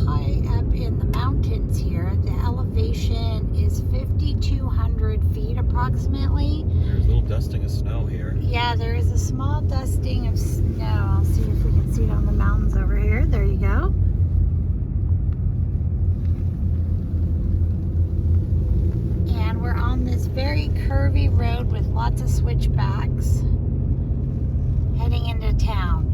high up in the mountains here. The elevation is 5,200 feet approximately. There's a little dusting of snow here. Yeah, there is a small dusting of snow. I'll see if we can see it on the mountains over here. There you go. And we're on this very curvy road with lots of switchbacks heading into town.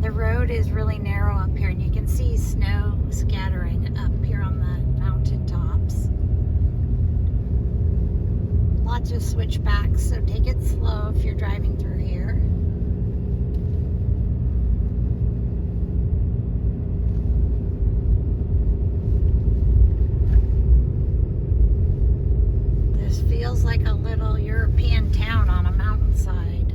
The road is really narrow up here, and you can see snow scattering up here on the mountain tops. Lots of switchbacks, so take it slow if you're driving through here. This feels like a little European town on a mountainside.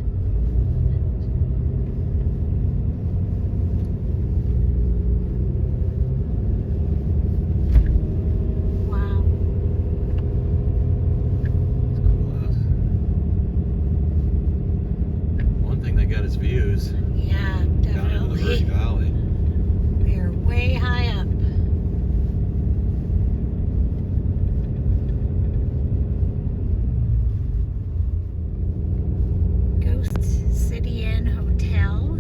Views. Yeah, definitely. Down into the Verde Valley. We are way high up. Ghost City Inn Hotel.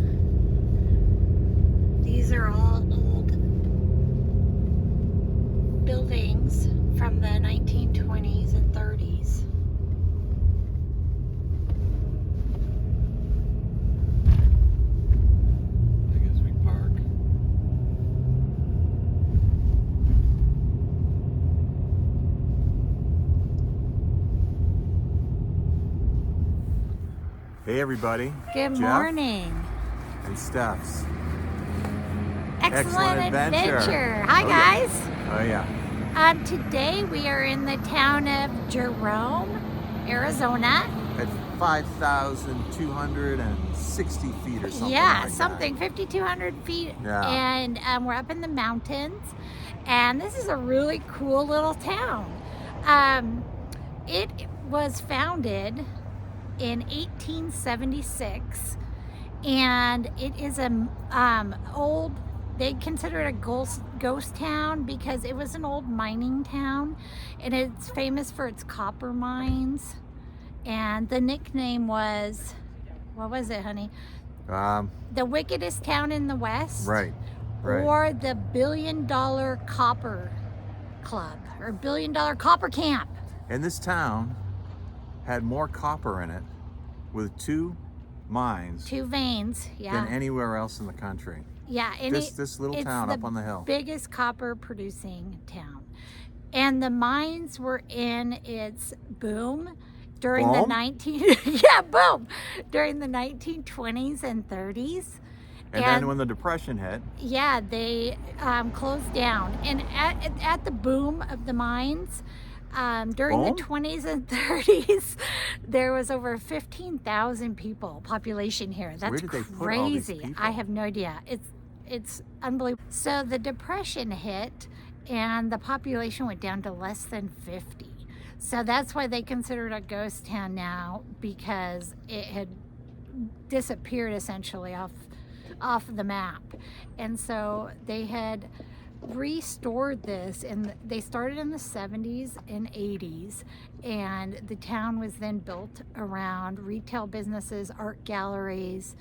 These are all old buildings from the 1920s and 30s. Hey everybody. Good Jeff morning. And Steph's Excellent adventure. Hi guys. Oh yeah. Today we are in the town of Jerome, Arizona. At 5,260 feet or something. Yeah, like something, 5,200 feet. Yeah. And we're up in the mountains. And this is a really cool little town. It was founded in 1876, and it is a old, they consider it a ghost town because it was an old mining town, and it's famous for its copper mines. And the nickname was, what was it, honey? The wickedest town in the West. Right. Or the $1 billion copper club, or $1 billion copper camp. And this town had more copper in it with two mines. Two veins, yeah. Than anywhere else in the country. Yeah. And this little town up on the hill. Biggest copper producing town. And the mines were in its boom during the during the 1920s and 30s. And then when the Depression hit. Yeah, they closed down. And at the boom of the mines, during the 20s and 30s, there was over 15,000 people population here. That's Where did they crazy. put all these people? I have no idea. It's unbelievable. So the Depression hit, and the population went down to less than 50. So that's why they consider it a ghost town now, because it had disappeared essentially off the map. And so they had restored this, and they started in the 70s and 80s, and the town was then built around retail businesses, art galleries.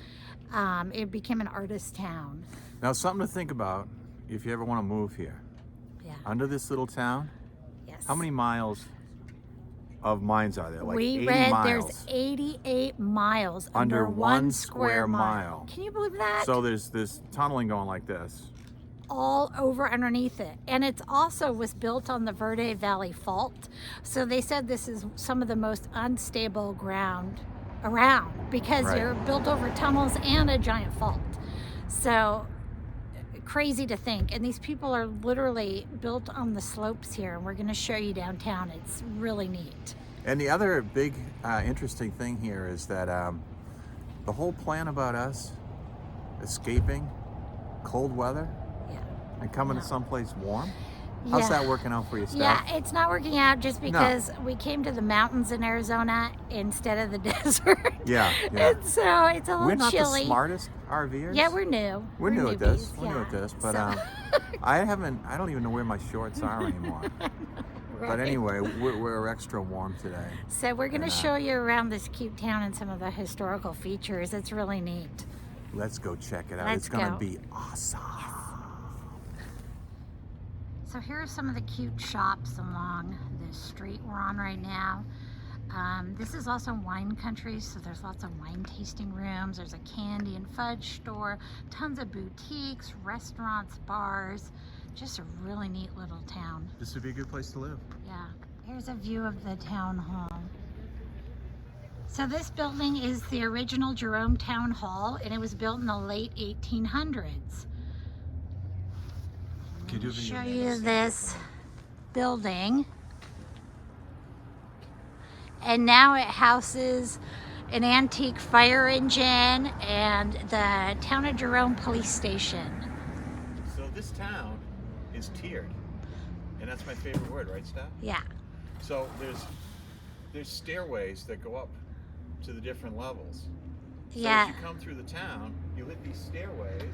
It became an artist town. Now, something to think about if you ever want to move here. Yeah. Under this little town, Yes. how many miles of mines are there? Like we 80 read miles. there's 88 miles Under 1 square mile. Can you believe that? So there's this tunneling going like this. All over underneath it. And it's also was built on the Verde Valley fault. So they said this is some of the most unstable ground around, because you're built over tunnels and a giant fault. So crazy to think. And these people are literally built on the slopes here, and we're going to show you downtown. It's really neat. And the other big interesting thing here is that the whole plan about us escaping cold weather and coming to someplace warm, how's that working out for you, Steph? Yeah, it's not working out just because we came to the mountains in Arizona instead of the desert. Yeah. And so it's a little We're not chilly. the smartest RVers? Yeah, we're new. We're new at this. newbies, We're new yeah. at this, but So- I don't even know where my shorts are anymore. Right. But anyway, we're extra warm today. So we're going to And, show you around this cute town and some of the historical features. It's really neat. Let's go check it out. Let's It's gonna go. be awesome. So here are some of the cute shops along the street we're on right now. This is also wine country, so there's lots of wine tasting rooms. There's a candy and fudge store, tons of boutiques, restaurants, bars. Just a really neat little town. This would be a good place to live. Yeah, here's a view of the town hall. So this building is the original Jerome Town Hall, and it was built in the late 1800s. Can you Show you this building. And now it houses an antique fire engine and the Town of Jerome police station. So this town is tiered, and that's my favorite word, right, Steph? Yeah. So there's stairways that go up to the different levels. So Yeah. as you come through the town, you hit these stairways,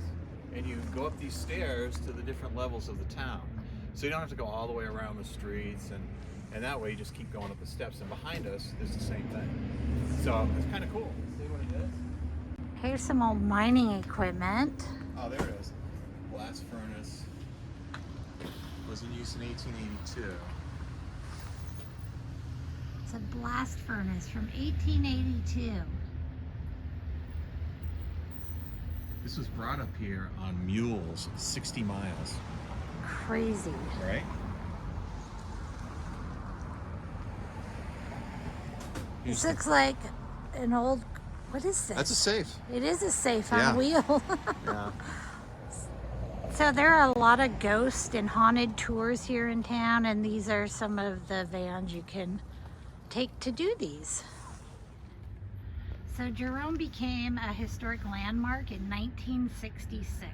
and you go up these stairs to the different levels of the town. So you don't have to go all the way around the streets, and that way you just keep going up the steps. And behind us, there's the same thing. So it's kind of cool. See what it is? Here's some old mining equipment. Oh, there it is. Blast furnace was in use in 1882. It's a blast furnace from 1882. This was brought up here on mules, 60 miles. Crazy. Right? This looks like an old, what is this? That's a safe. It is a safe Yeah. on wheel. Yeah. So there are a lot of ghost and haunted tours here in town, and these are some of the vans you can take to do these. So Jerome became a historic landmark in 1966.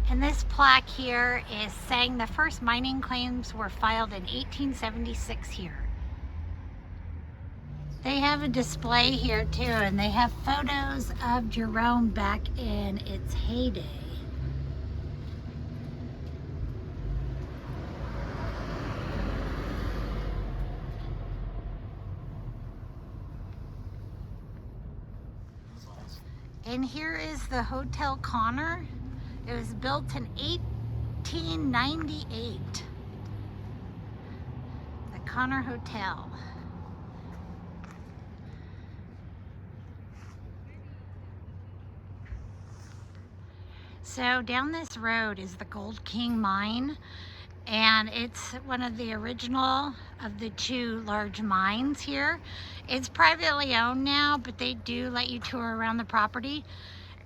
And this plaque here is saying the first mining claims were filed in 1876 here. They have a display here too, and they have photos of Jerome back in its heyday. And here is the Hotel Connor. It was built in 1898. The Connor Hotel. So down this road is the Gold King Mine, and it's one of the original of the two large mines here. It's privately owned now, but they do let you tour around the property.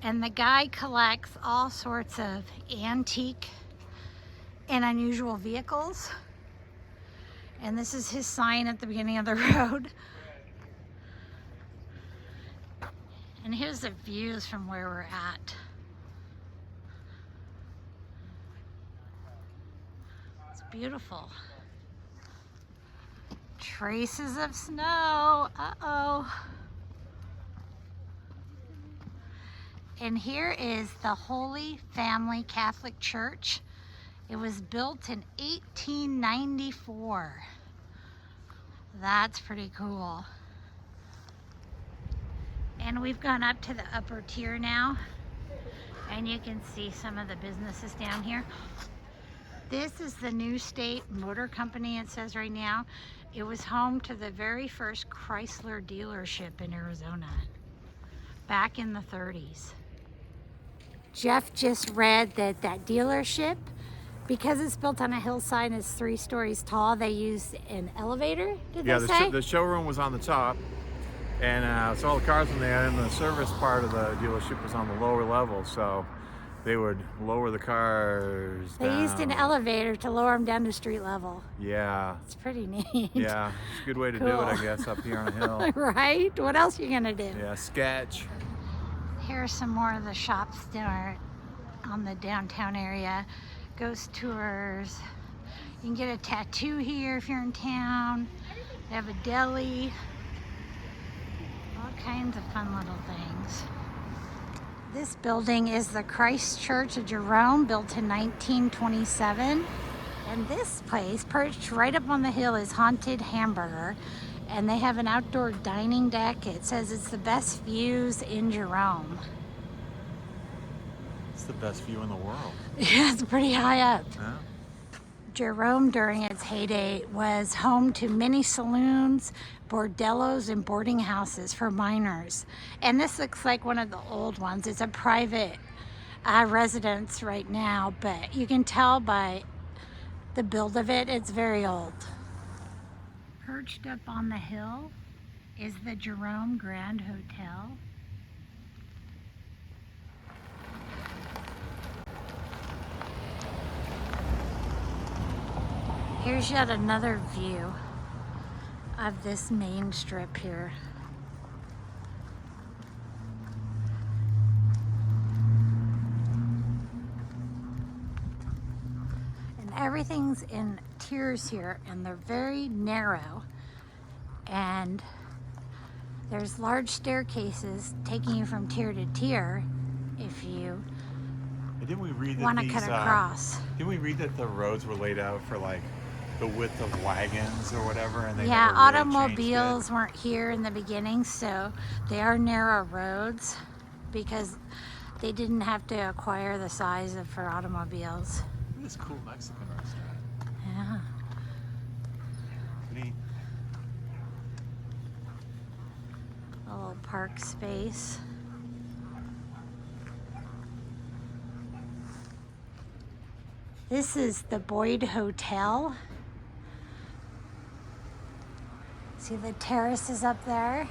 And the guy collects all sorts of antique and unusual vehicles. And this is his sign at the beginning of the road. And here's the views from where we're at. It's beautiful. Traces of snow. Uh-oh. And here is the Holy Family Catholic Church. It was built in 1894. That's pretty cool. And we've gone up to the upper tier now, and you can see some of the businesses down here. This is the New State Motor Company, it says right now. It was home to the very first Chrysler dealership in Arizona back in the 30s. Jeff just read that that dealership, because it's built on a hillside and it's 3 stories tall, they use an elevator, did they say? The showroom was on the top, and so all the cars in there, and the service part of the dealership was on the lower level, so they would lower the cars They down. used an elevator to lower them down to street level. Yeah. It's pretty neat. Yeah, it's a good way to do it, I guess, up here on a hill. Right? What else are you gonna do? Yeah, sketch. Here's some more of the shops there on the downtown area. Ghost tours. You can get a tattoo here if you're in town. They have a deli. Lots kinds of fun little things. This building is the Christ Church of Jerome, built in 1927. And this place, perched right up on the hill, is Haunted Hamburger. And they have an outdoor dining deck. It says it's the best views in Jerome. It's the best view in the world. Yeah, it's pretty high up. Yeah. Jerome, during its heyday, was home to many saloons, bordellos, and boarding houses for miners. And this looks like one of the old ones. It's a private residence right now, but you can tell by the build of it, it's very old. Perched up on the hill is the Jerome Grand Hotel. Here's yet another view of this main strip here. And everything's in tiers here, and they're very narrow. And there's large staircases taking you from tier to tier if you Didn't we read that want to cut across. Didn't we read that the roads were laid out for like the width of wagons or whatever, and they Yeah, never really automobiles changed weren't here in the beginning, so they are narrow roads because they didn't have to acquire the size of for automobiles. Look at this cool Mexican restaurant. Yeah. Neat. A little park space. This is the Boyd Hotel. See the terraces up there?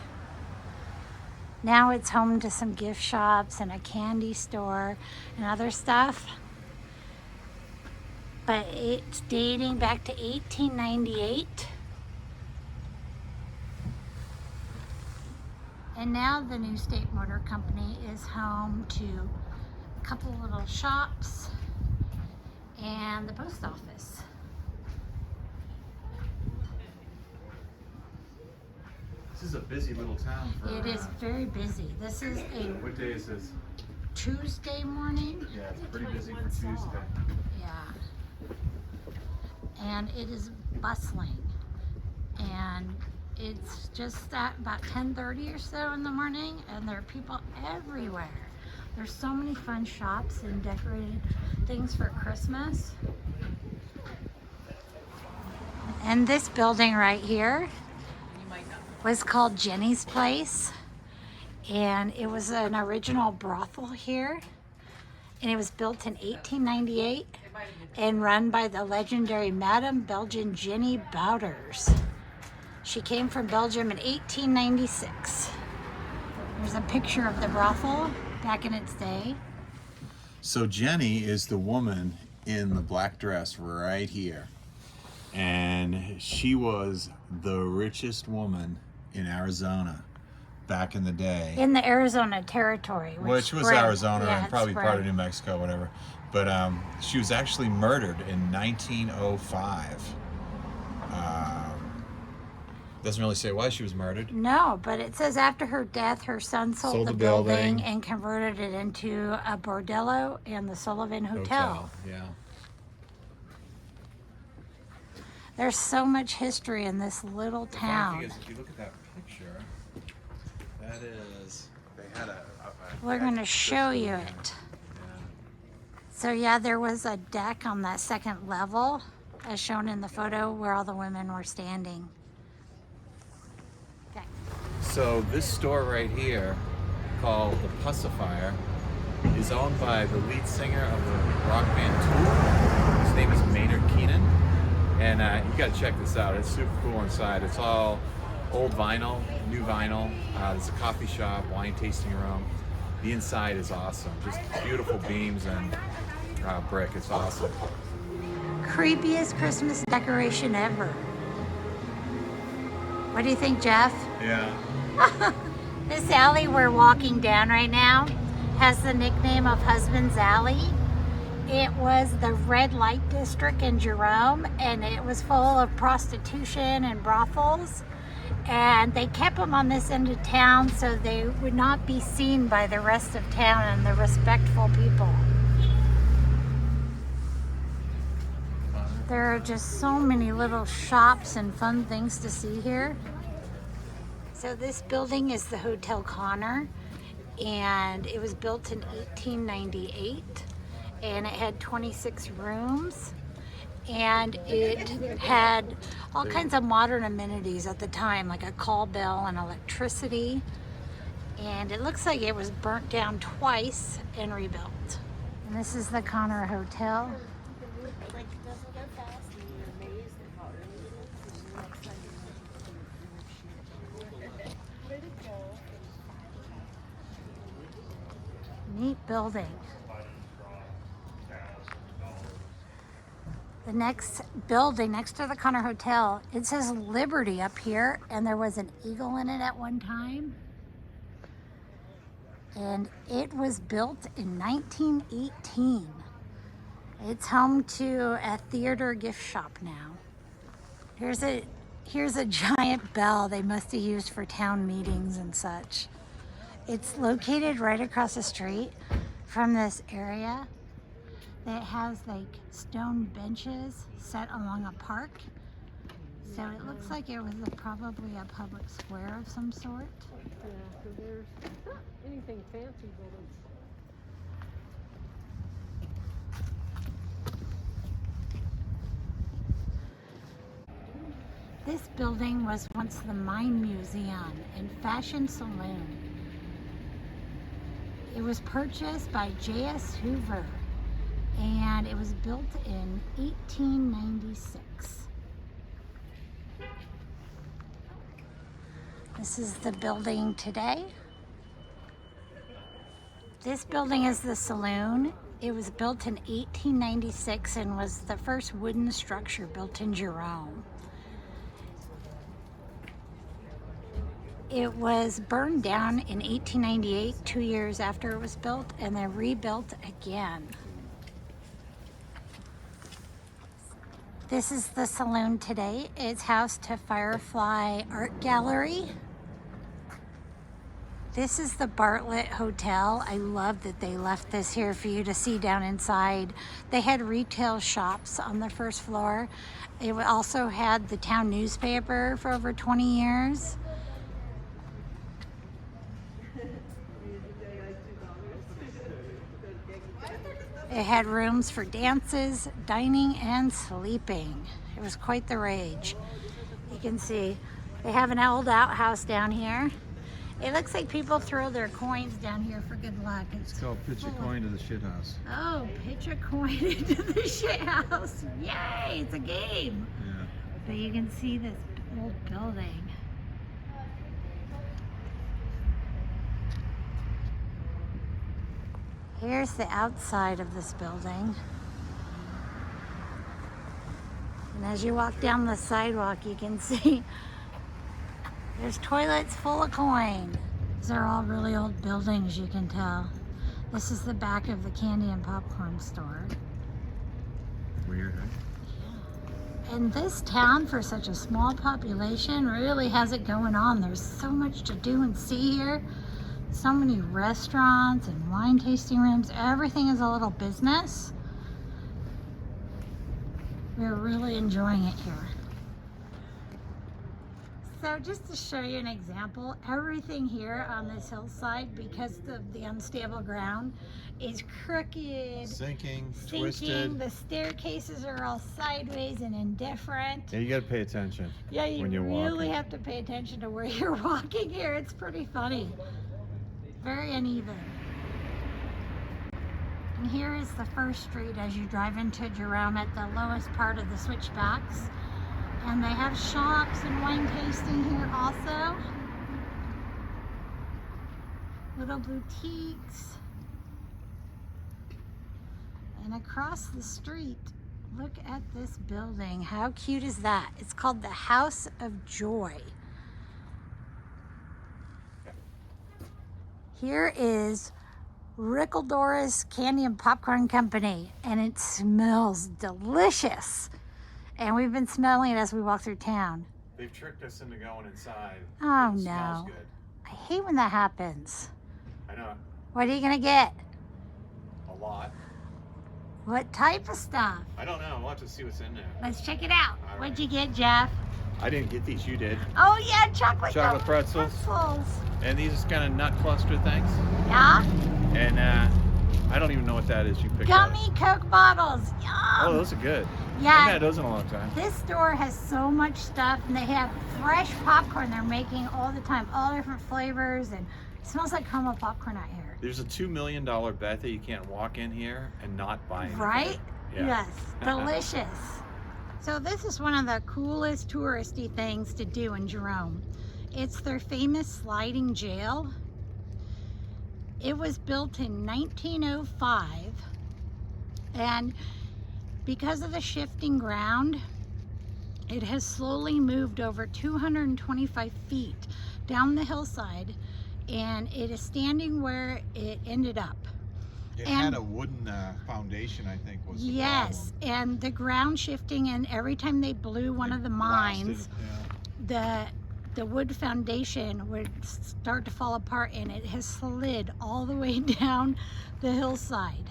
Now it's home to some gift shops and a candy store and other stuff. But it's dating back to 1898. And now the New State Motor Company is home to a couple little shops and the post office. This is a busy little town for... It is very busy. This is a What day is this? Tuesday morning. Yeah, it's pretty busy for Tuesday. Yeah. And it is bustling. And it's just at about 10:30 or so in the morning, and there are people everywhere. There's so many fun shops and decorated things for Christmas. And this building right here was called Jenny's Place, and it was an original brothel here, and it was built in 1898 and run by the legendary Madame Belgian Jenny Bouders. She came from Belgium in 1896. There's a picture of the brothel back in its day. So Jenny is the woman in the black dress right here. And she was the richest woman in Arizona back in the day. In the Arizona Territory. Which was spread. Arizona Yeah, and it probably part of spread. New Mexico, whatever. But she was actually murdered in 1905. Doesn't really say why she was murdered. No, but it says after her death, her son sold the building and converted it into a bordello and the Sullivan Hotel. Yeah. There's so much history in this little The funny town. thing is, if you look at that picture, that is, they had a We're going to show you Yeah. it. So yeah, there was a deck on that second level, as shown in the photo, where all the women were standing. Okay. So this store right here, called the Pacifier, is owned by the lead singer of the rock band Tool. His name is Maynard Keenan. And you gotta check this out. It's super cool inside. It's all old vinyl, new vinyl. There's a coffee shop, wine tasting room. The inside is awesome. Just beautiful beams and brick. It's awesome. Creepiest Christmas decoration ever. What do you think, Jeff? Yeah. This alley we're walking down right now has the nickname of Husband's Alley. It was the red light district in Jerome, and it was full of prostitution and brothels. And they kept them on this end of town so they would not be seen by the rest of town and the respectful people. There are just so many little shops and fun things to see here. So this building is the Hotel Connor, and it was built in 1898, and it had 26 rooms. And it had all kinds of modern amenities at the time, like a call bell and electricity. And it looks like it was burnt down twice and rebuilt. And this is the Connor Hotel. Neat building. The next building next to the Connor Hotel, it says Liberty up here, and there was an eagle in it at one time. And it was built in 1918. It's home to a theater gift shop now. Here's a giant bell they must have used for town meetings and such. It's located right across the street from this area that has like stone benches set along a park. So it looks like it was probably a public square of some sort. Yeah, so there's not anything fancy, but it's... This building was once the Mine Museum and Fashion Saloon. It was purchased by J.S. Hoover, and it was built in 1896. This is the building today. This building is the saloon. It was built in 1896 and was the first wooden structure built in Jerome. It was burned down in 1898, 2 years after it was built, and then rebuilt again. This is the saloon today. It's housed to Firefly Art Gallery. This is the Bartlett Hotel. I love that they left this here for you to see down inside. They had retail shops on the first floor. It also had the town newspaper for over 20 years. It had rooms for dances, dining, and sleeping. It was quite the rage. You can see they have an old outhouse down here. It looks like people throw their coins down here for good luck. It's called pitch a coin to the shit house. Oh, pitch a coin into the shit house. Yay, it's a game. Yeah. But you can see this old building. Here's the outside of this building. And as you walk down the sidewalk, you can see there's toilets full of coin. These are all really old buildings, you can tell. This is the back of the candy and popcorn store. Weird, huh? And this town, for such a small population, really has it going on. There's so much to do and see here. So many restaurants and wine tasting rooms. Everything is a little business. We're really enjoying it here. So just to show you an example, everything here on this hillside, because of the unstable ground, is crooked, Sinking, twisted. The staircases are all sideways and indifferent. Yeah, you gotta pay attention. Yeah, you when you're really walking. have to pay attention to where you're walking here. It's pretty funny. Very uneven. And here is the first street as you drive into Jerome at the lowest part of the switchbacks. And they have shops and wine tasting here also. Little boutiques. And across the street, look at this building. How cute is that? It's called the House of Joy. Here is Rickledora's Candy and Popcorn Company, and it smells delicious. And we've been smelling it as we walk through town. They've tricked us into going inside. Oh It smells no. good. I hate when that happens. I know. What are you gonna get? A lot. What type of stuff? I don't know. We'll have to see what's in there. Let's check it out. All What'd right. you get, Jeff? I didn't get these. You did. Oh yeah, chocolate Chocolate covered pretzels. And these are kind of nut cluster things. Yeah? And I don't even know what that is. You picked Gummy up. Coke bottles. Yum! Oh, those are good. I Yeah. haven't had those in a long time. This store has so much stuff, and they have fresh popcorn they're making all the time, all different flavors, and it smells like caramel popcorn out here. There's a $2 million bet that you can't walk in here and not buy anything. Right? Yeah. Yes. Delicious. So this is one of the coolest touristy things to do in Jerome. It's their famous sliding jail. It was built in 1905, and because of the shifting ground, it has slowly moved over 225 feet down the hillside, and it is standing where it ended up. It And- had a wooden foundation, I think, was the Yes, and the ground shifting, and every time they blew one of the mines, Yeah. the wood foundation would start to fall apart, and it has slid all the way down the hillside.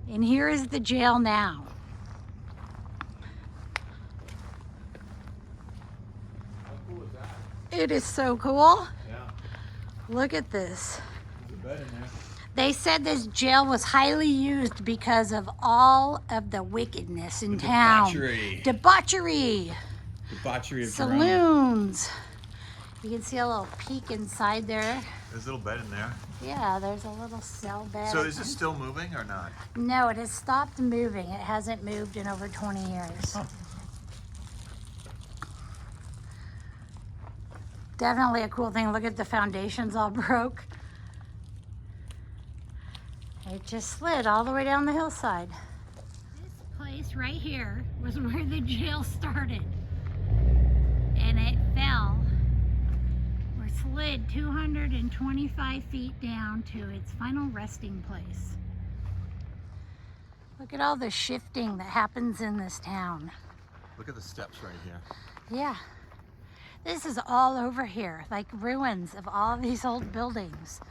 And here is the jail now. How cool is that? It is so cool. Yeah. Look at this. There's a bed in there. They said this jail was highly used because of all of the wickedness in town. Debauchery. Debauchery. Debauchery of Jerome. Saloons. You can see a little peek inside there. There's a little bed in there. Yeah, there's a little cell bed. So is it still moving or not? No, it has stopped moving. It hasn't moved in over 20 years. Huh. Definitely a cool thing. Look at the foundations all broke. It just slid all the way down the hillside. This place right here was where the jail started. And it fell, or slid 225 feet down to its final resting place. Look at all the shifting that happens in this town. Look at the steps right here. Yeah. This is all over here, like ruins of all these old buildings.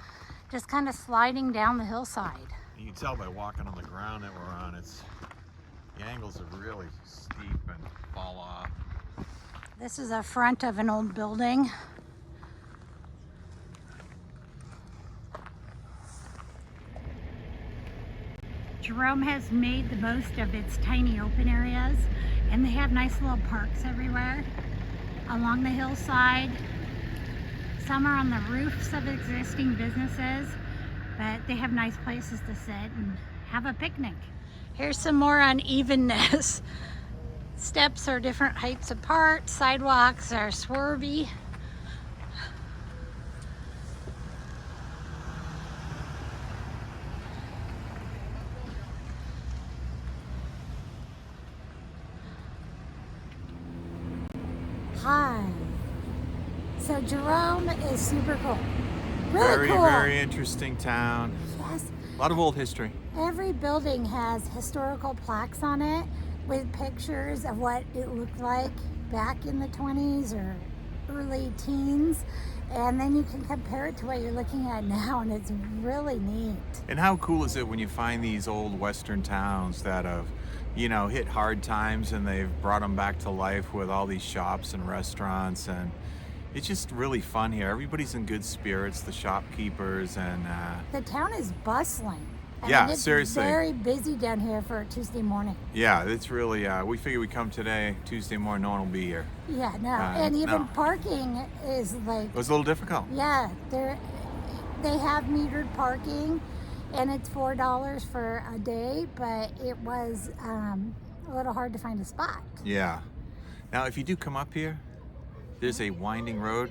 Just kind of sliding down the hillside. You can tell by walking on the ground that we're on, the angles are really steep and fall off. This is a front of an old building. Jerome has made the most of its tiny open areas, and they have nice little parks everywhere along the hillside. Some are on the roofs of existing businesses, but they have nice places to sit and have a picnic. Here's some more unevenness. Steps are different heights apart, sidewalks are swervy. Hi. So Jerome is super cool. Really Very, cool. very interesting town. Yes. A lot of old history. Every building has historical plaques on it with pictures of what it looked like back in the 20s or early teens. And then you can compare it to what you're looking at now, and it's really neat. And how cool is it when you find these old Western towns that have, hit hard times and they've brought them back to life with all these shops and restaurants, and it's just really fun here. Everybody's in good spirits, the shopkeepers, and The town is bustling. I Yeah, mean, it's seriously. very busy down here for a Tuesday morning. yeah, it's really, we figure we come today, Tuesday morning, no one will be here. Yeah, no. And even no. parking is like, It was a little difficult. yeah, they have metered parking, and it's $4 for a day, but it was a little hard to find a spot. Yeah. Now, if you do come up here, there's a winding road,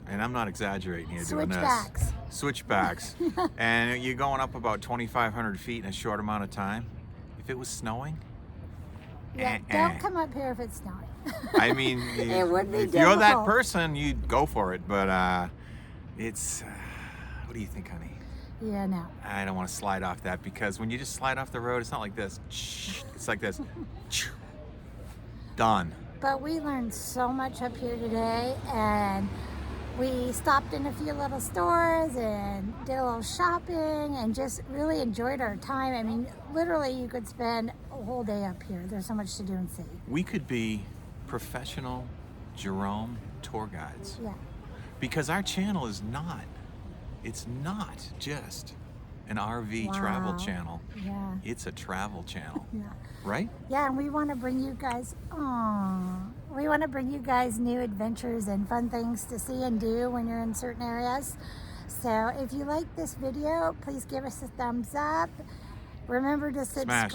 and I'm not exaggerating here doing this. Switchbacks. Switchbacks. And you're going up about 2,500 feet in a short amount of time. If it was snowing, Yeah, don't come up here if it's snowing. I mean, It would be if you're that difficult. person, you'd go for it. But it's, what do you think, honey? Yeah, no. I don't want to slide off that, because when you just slide off the road, it's not like this. It's like this. Done. But we learned so much up here today, and we stopped in a few little stores and did a little shopping and just really enjoyed our time. I mean, literally you could spend a whole day up here. There's so much to do and see. We could be professional Jerome tour guides. Yeah. Because our channel is not, it's not just an RV travel channel. Yeah. It's a travel channel. Yeah. Right? Yeah, and we want to bring you guys, we want to bring you guys new adventures and fun things to see and do when you're in certain areas. So if you like this video, please give us a thumbs up. Remember to subscribe.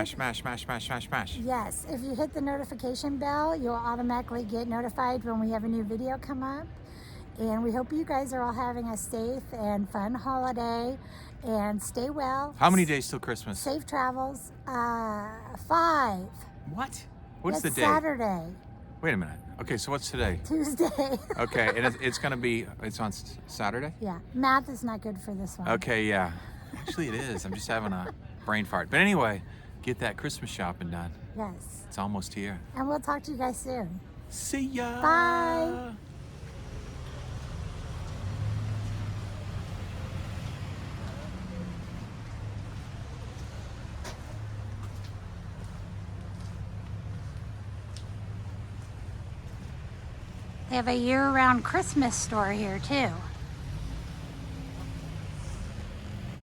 Smash. Yes, if you hit the notification bell, you'll automatically get notified when we have a new video come up. And we hope you guys are all having a safe and fun holiday, and stay well. How many days till Christmas? Safe travels. 5. What? What's the It's day? Saturday. Wait a minute. Okay, so what's today? Tuesday. Okay, and it's gonna be, it's on Saturday? Yeah, math is not good for this one. Okay, yeah. Actually it is. I'm just having a brain fart. But anyway, get that Christmas shopping done. Yes. It's almost here. And we'll talk to you guys soon. See ya. Bye. They have a year-round Christmas store here too.